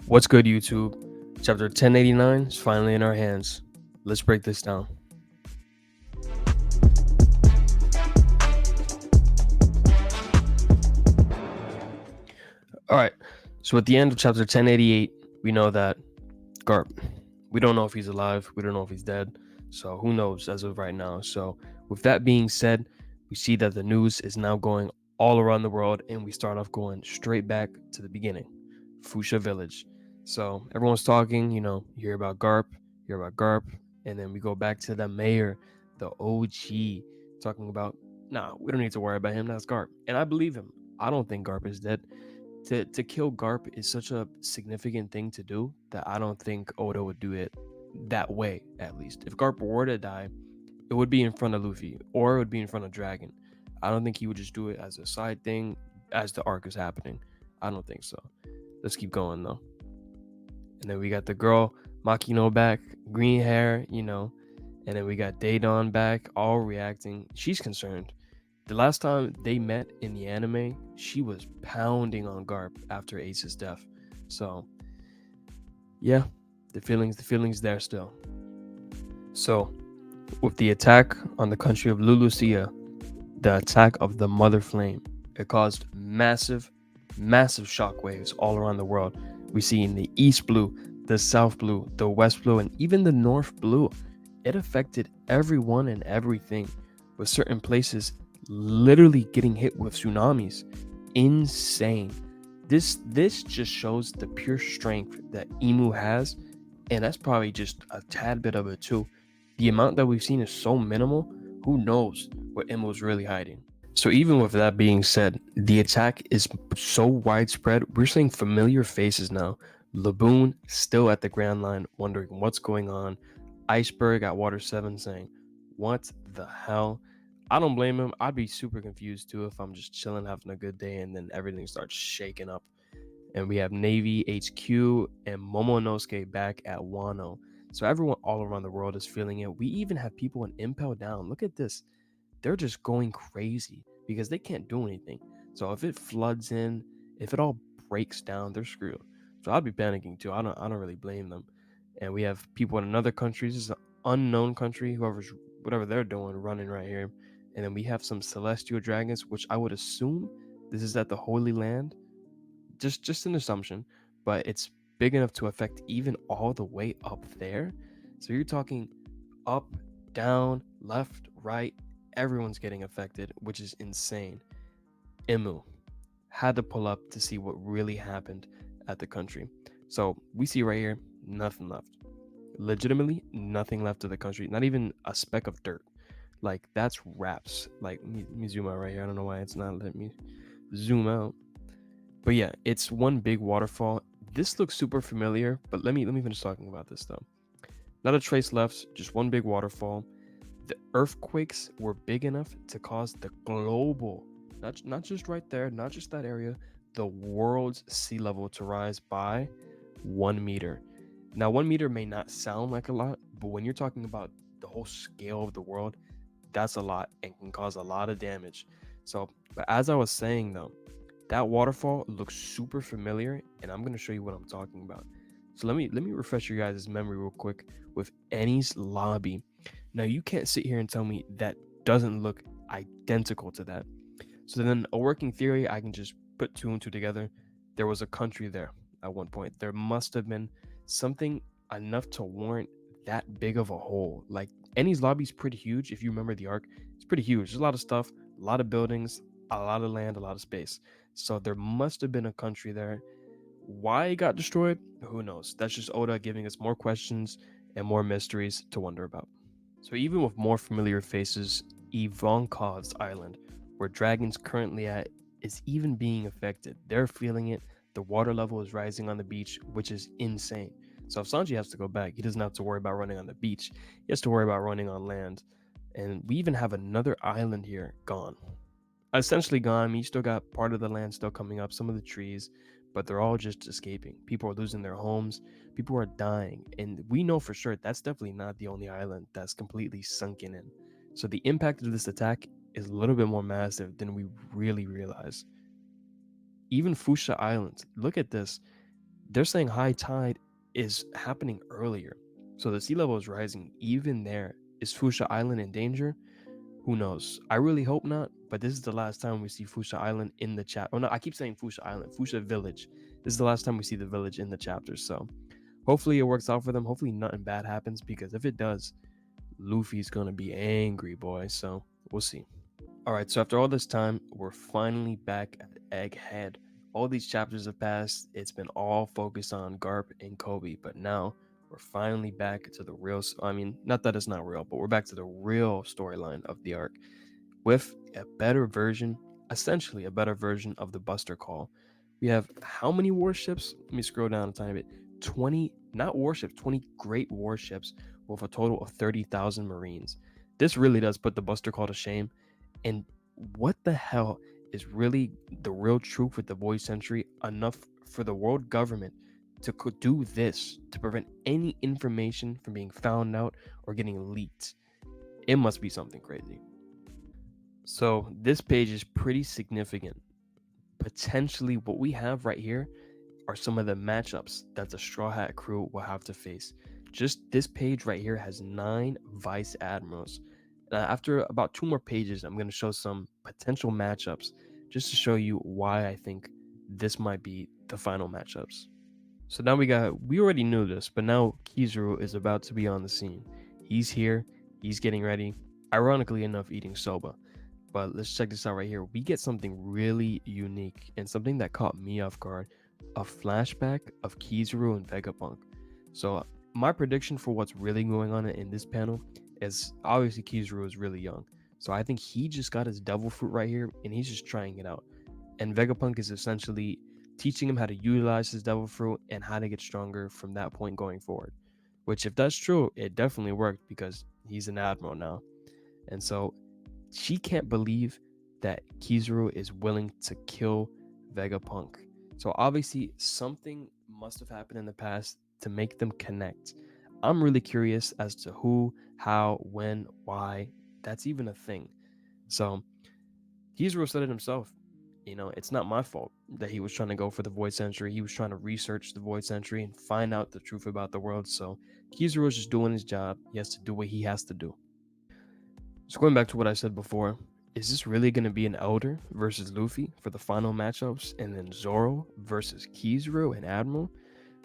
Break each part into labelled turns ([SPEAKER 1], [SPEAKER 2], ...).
[SPEAKER 1] What's good, YouTube? Chapter 1089 is finally in our hands. Let's break this down. All right, so at the end of chapter 1088, we know that Garp, we don't know if he's alive, we don't know if he's dead, so who knows as of right now. So, with that being said, we see that the news is now going all around the world, and we start off going straight back to the beginning Fuchsia Village. So, everyone's talking, you hear about Garp, and then we go back to the mayor, the OG, talking about, nah, we don't need to worry about him, that's Garp. And I believe him. I don't think Garp is dead. To kill Garp is such a significant thing to do that I don't think Oda would do it that way, at least. If Garp were to die, it would be in front of Luffy or it would be in front of Dragon. I don't think he would just do it as a side thing as the arc is happening. I don't think so. Let's keep going though. And then we got the girl Makino back, green hair, and then we got Daedon back, all reacting. She's concerned. The last time they met in the anime, she was pounding on Garp after Ace's death. So, yeah, the feelings there still. So, with the attack on the country of Lulusia, the attack of the Mother Flame, it caused massive shockwaves all around the world. We see in the East Blue, the South Blue, the West Blue, and even the North Blue. It affected everyone and everything, with certain places literally getting hit with tsunamis. Insane. This just shows the pure strength that Emu has, and that's probably just a tad bit of it too. The amount that we've seen is so minimal. Who knows what Emu's really hiding? So even with that being said, the attack is so widespread. We're seeing familiar faces now. Laboon still at the Grand Line, wondering what's going on. Iceberg at Water 7 saying, "What the hell?" I don't blame him. I'd be super confused too if I'm just chilling, having a good day, and then everything starts shaking up. And we have Navy HQ and Momonosuke back at Wano. So everyone all around the world is feeling it. We even have people in Impel Down. Look at this. They're just going crazy because they can't do anything. So if it floods in, if it all breaks down, they're screwed. So I'd be panicking too. I don't really blame them. And we have people in another countries. This is an unknown country, whatever they're doing, running right here. And then we have some celestial dragons, which I would assume this is at the Holy Land. Just an assumption, but it's big enough to affect even all the way up there. So you're talking up, down, left, right, everyone's getting affected, which is insane. Emu had to pull up to see what really happened at the country. So we see right here, nothing left. Legitimately, nothing left of the country, not even a speck of dirt. Like, that's wraps. Like, let me zoom out right here. I don't know why it's not letting me zoom out. But yeah, it's one big waterfall. This looks super familiar, but let me finish talking about this though. Not a trace left, just one big waterfall. The earthquakes were big enough to cause the global, not just right there, not just that area, the world's sea level to rise by 1 meter. Now, 1 meter may not sound like a lot, but when you're talking about the whole scale of the world, that's a lot and can cause a lot of damage. So, but as I was saying though, that waterfall looks super familiar, and I'm gonna show you what I'm talking about. So let me refresh your guys' memory real quick with Annie's lobby. Now you can't sit here and tell me that doesn't look identical to that. So then a working theory, I can just put two and two together. There was a country there at one point. There must have been something enough to warrant that big of a hole. Like Annie's lobby's pretty huge. If you remember the arc, it's pretty huge. There's a lot of stuff, a lot of buildings, a lot of land, a lot of space. So there must have been a country there. Why it got destroyed? Who knows? That's just Oda giving us more questions and more mysteries to wonder about. So even with more familiar faces, Ivankov's island, where Dragon's currently at, is even being affected. They're feeling it. The water level is rising on the beach, which is insane. So if Sanji has to go back, he doesn't have to worry about running on the beach. He has to worry about running on land. And we even have another island here gone. Essentially gone. I mean, you still got part of the land still coming up, some of the trees, but they're all just escaping. People are losing their homes, people are dying, and we know for sure that's definitely not the only island that's completely sunken in. So the impact of this attack is a little bit more massive than we really realize. Even Fuchsia Island, look at this. They're saying high tide is happening earlier. So the sea level is rising even there. Is Fuchsia Island in danger? Who knows? I really hope not, but this is the last time we see Fuchsia Island in the chat. Oh no, I keep saying Fuchsia Island, Fuchsia Village. This is the last time we see the village in the chapter. So hopefully it works out for them. Hopefully nothing bad happens, because if it does, Luffy's gonna be angry, boy. So we'll see. All right, so after all this time, we're finally back at Egghead. All these chapters have passed. It's been all focused on Garp and Kobe, but now we're finally back to the real. I mean, not that it's not real, but we're back to the real storyline of the arc with a better version, essentially a better version of the Buster Call. We have how many warships? Let me scroll down a tiny bit. 20, not warships, 20 great warships with a total of 30,000 Marines. This really does put the Buster Call to shame. And what the hell is really the real truth with the Void Century enough for the world government to do this to prevent any information from being found out or getting leaked? It must be something crazy. So this page is pretty significant. Potentially, what we have right here are some of the matchups that the Straw Hat crew will have to face. Just this page right here has 9 vice admirals. After about 2 more pages, I'm going to show some potential matchups just to show you why I think this might be the final matchups. So now we already knew this, but now Kizaru is about to be on the scene. He's here, he's getting ready, ironically enough, eating soba. But let's check this out right here. We get something really unique and something that caught me off guard, a flashback of Kizaru and Vegapunk. So my prediction for what's really going on in this panel is obviously Kizaru is really young. So I think he just got his devil fruit right here and he's just trying it out. And Vegapunk is essentially teaching him how to utilize his devil fruit and how to get stronger from that point going forward. Which, if that's true, it definitely worked because he's an admiral now. And so she can't believe that Kizaru is willing to kill Vegapunk. So obviously something must have happened in the past to make them connect. I'm really curious as to who, how, when, why that's even a thing. So Kizaru said it himself. It's not my fault that he was trying to go for the Void Century. He was trying to research the Void Century and find out the truth about the world. So Kizaru is just doing his job. He has to do what he has to do. So going back to what I said before, is this really going to be an Elder versus Luffy for the final matchups, and then Zoro versus Kizaru and Admiral?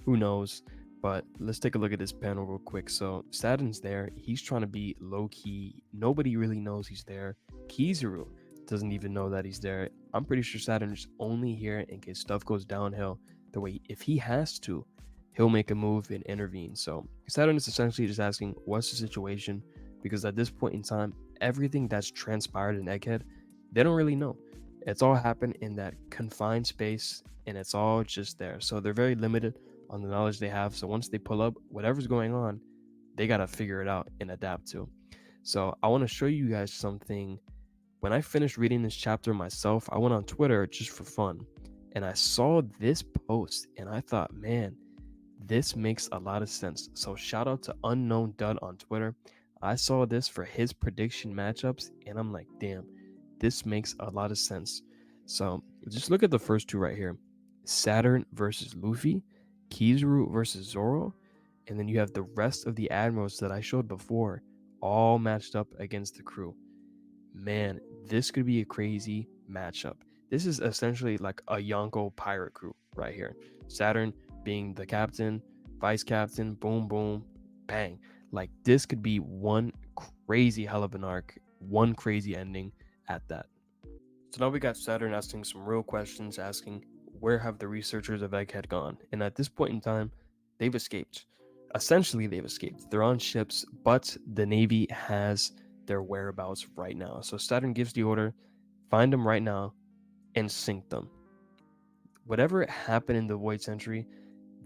[SPEAKER 1] Who knows? But let's take a look at this panel real quick. So Saturn's there. He's trying to be low key. Nobody really knows he's there. Kizaru doesn't even know that he's there. I'm pretty sure Saturn's only here in case stuff goes downhill. The way if he has to, he'll make a move and intervene. So Saturn is essentially just asking, what's the situation? Because at this point in time, everything that's transpired in Egghead, they don't really know. It's all happened in that confined space and it's all just there. So they're very limited on the knowledge they have. So once they pull up, whatever's going on, they got to figure it out and adapt to. So I want to show you guys something. When I finished reading this chapter myself, I went on Twitter just for fun and I saw this post and I thought, man, this makes a lot of sense. So shout out to Unknown Dud on Twitter. I saw this for his prediction matchups and I'm like, damn, this makes a lot of sense. So just look at the first two right here. Saturn versus Luffy, Kizaru versus Zoro, and then you have the rest of the admirals that I showed before all matched up against the crew. Man, this could be a crazy matchup. This is essentially like a Yonko pirate crew right here. Saturn being the captain, vice captain, boom, boom, bang. Like this could be one crazy hell of an arc, one crazy ending at that. So now we got Saturn asking some real questions, asking where have the researchers of Egghead gone? And at this point in time, they've escaped. Essentially, they've escaped. They're on ships, but the Navy has their whereabouts right now. So Saturn gives the order, find them right now and sink them. Whatever happened in the Void Century,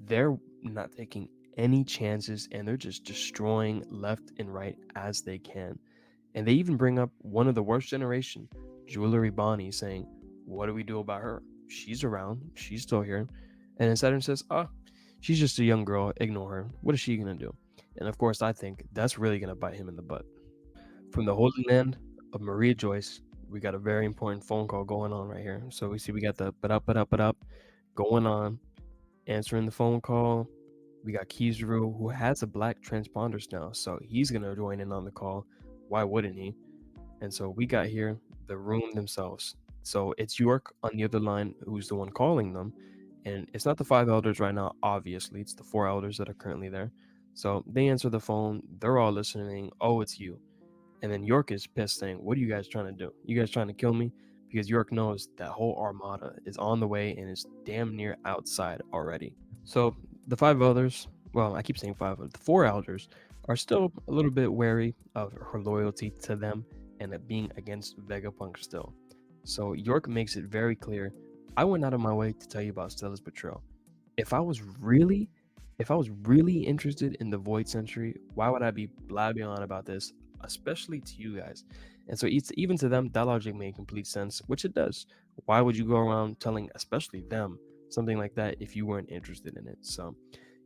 [SPEAKER 1] they're not taking any chances and they're just destroying left and right as they can. And they even bring up one of the worst generation, Jewelry Bonnie, saying, what do we do about her? She's around, she's still here. And then Saturn says, oh, she's just a young girl, ignore her. What is she gonna do? And of course, I think that's really gonna bite him in the butt. From the Holy Land of Maria Joyce, we got a very important phone call going on right here. So we see we got the but up going on. answering the phone call. We got Kizaru, who has a black transponders now, so he's gonna join in on the call. Why wouldn't he? And so we got here the room themselves. So it's York on the other line who's the one calling them. And it's not the five elders right now, obviously. It's the four elders that are currently there. So they answer the phone. They're all listening. Oh, it's you. And then York is pissed, saying, "What are you guys trying to do? You guys trying to kill me?" Because York knows that whole armada is on the way and is damn near outside already. So the five elders, well, I keep saying five, but the four elders are still a little bit wary of her loyalty to them and it being against Vegapunk still. So York makes it very clear, I went out of my way to tell you about Stella's betrayal. If I was really if I was really interested in the Void Century, why would I be blabbing on about this, especially to you guys? And so it's even to them, that logic made complete sense, which it does. Why would you go around telling, especially them, something like that if you weren't interested in it? So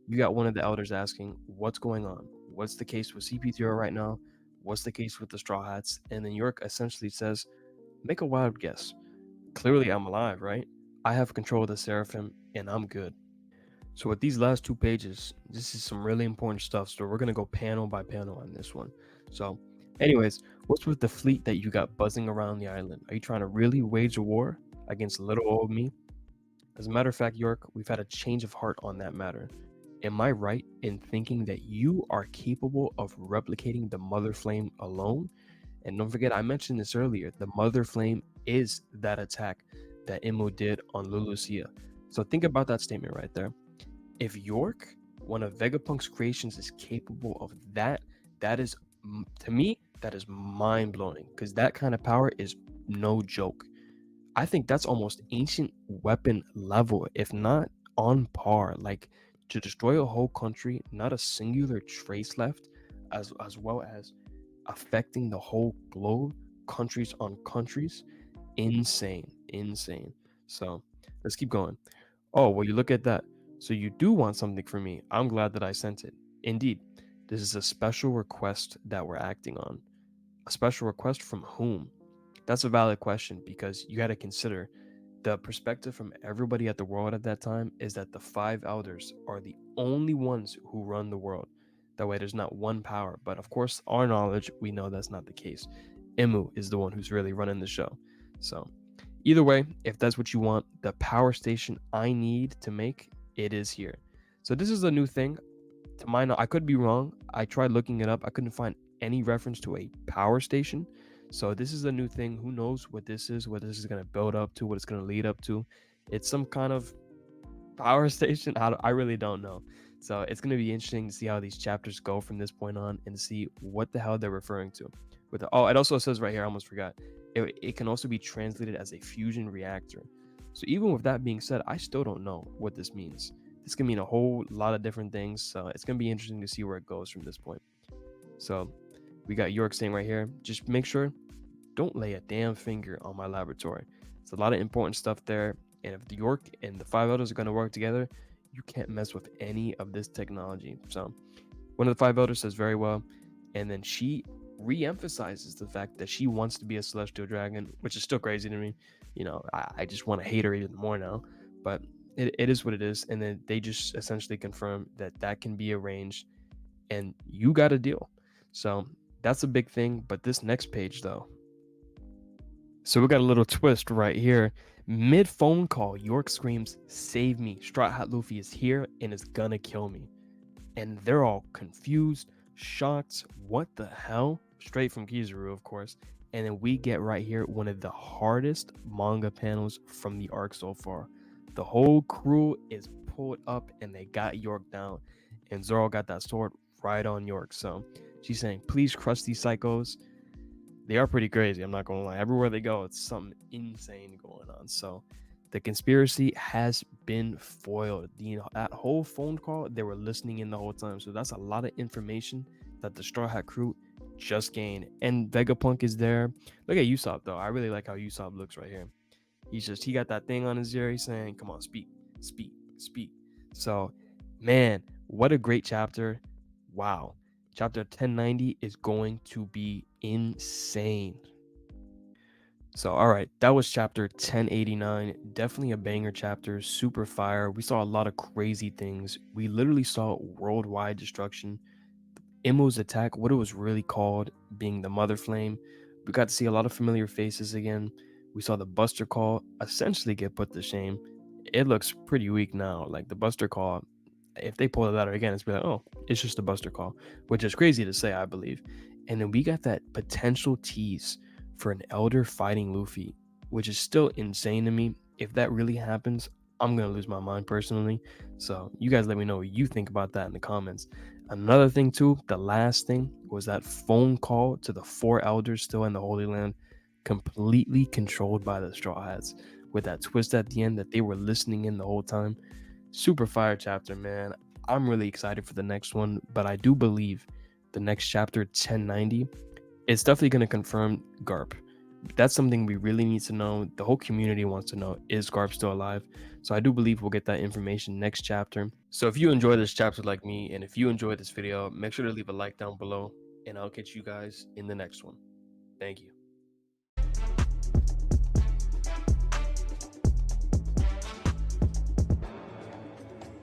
[SPEAKER 1] you got one of the elders asking, what's going on? What's the case with CP0 right now? What's the case with the Straw Hats? And then York essentially says, make a wild guess. Clearly, I'm alive, right? I have control of the Seraphim, and I'm good. So with these last two pages, this is some really important stuff. So we're gonna go panel by panel on this one. So, anyways, what's with the fleet that you got buzzing around the island? Are you trying to really wage a war against little old me? As a matter of fact, York, we've had a change of heart on that matter. Am I right in thinking that you are capable of replicating the Mother Flame alone? And don't forget, I mentioned this earlier. The Mother Flame is that attack that Imo did on Lulucia. So think about that statement right there. If York, one of Vegapunk's creations, is capable of that, that is, to me, that is mind blowing because that kind of power is no joke. I think that's almost ancient weapon level, if not on par. Like to destroy a whole country, not a singular trace left, as well as affecting the whole globe, countries on countries, insane, insane. So let's keep going. Oh, well, you look at that. So you do want something from me. I'm glad that I sent it. Indeed, this is a special request that we're acting on. A special request from whom? That's a valid question because you got to consider the perspective from everybody at the world at that time is that the five elders are the only ones who run the world. That way, there's not one power. But of course, our knowledge, we know that's not the case. Imu is the one who's really running the show. So, either way, if that's what you want, the power station I need to make, it is here. So, this is a new thing. To my knowledge, I could be wrong. I tried looking it up. I couldn't find any reference to a power station. So this is a new thing. Who knows what this is, what this is going to build up to, what it's going to lead up to. It's some kind of power station. I really don't know. So it's going to be interesting to see how these chapters go from this point on and see what the hell they're referring to. Oh, it also says right here, I almost forgot. It can also be translated as a fusion reactor. So even with that being said, I still don't know what this means. This can mean a whole lot of different things. So it's going to be interesting to see where it goes from this point. So we got York saying right here, just make sure don't lay a damn finger on my laboratory. It's a lot of important stuff there. And if the York and the five elders are going to work together, you can't mess with any of this technology. So one of the five elders says very well. And then she re-emphasizes the fact that she wants to be a celestial dragon, which is still crazy to me. I just want to hate her even more now. But it is what it is. And then they just essentially confirm that that can be arranged and you got a deal. So that's a big thing. But this next page, though, so we got a little twist right here. Mid phone call, York screams, "Save me! Straw Hat Luffy is here and is gonna kill me." And they're all confused, shocked. What the hell? Straight from Kizaru, of course. And then we get right here one of the hardest manga panels from the arc so far. The whole crew is pulled up and they got York down. And Zoro got that sword right on York. So she's saying, please crush these psychos. They are pretty crazy, I'm not gonna lie. Everywhere they go, it's something insane going on. So the conspiracy has been foiled. That whole phone call, they were listening in the whole time. So that's a lot of information that the Straw Hat crew just gained. And Vegapunk is there. Look at Usopp though. I really like how Usopp looks right here. He got that thing on his ear. He's saying, come on, speak, speak, speak. So, man, what a great chapter. Wow. Chapter 1090 is going to be insane. So, all right, that was chapter 1089. Definitely a banger chapter, super fire. We saw a lot of crazy things. We literally saw worldwide destruction. Immo's attack, what it was really called, being the Mother Flame. We got to see a lot of familiar faces again. We saw the Buster Call essentially get put to shame. It looks pretty weak now. Like the Buster Call, if they pull it out again, it's be like, oh, it's just a Buster Call, which is crazy to say, I believe. And then we got that potential tease for an Elder fighting Luffy, which is still insane to me. If that really happens, I'm gonna lose my mind personally. So you guys let me know what you think about that in the comments. Another thing too, the last thing was that phone call to the four elders still in the Holy Land, completely controlled by the Straw Hats, with that twist at the end that they were listening in the whole time. Super fire chapter, man. I'm really excited for the next one, but I do believe the next chapter, 1090, it's definitely going to confirm Garp. That's something we really need to know. The whole community wants to know, is Garp still alive? So I do believe we'll get that information next chapter. So if you enjoy this chapter like me, and if you enjoyed this video, make sure to leave a like down below, and I'll catch you guys in the next one. Thank you.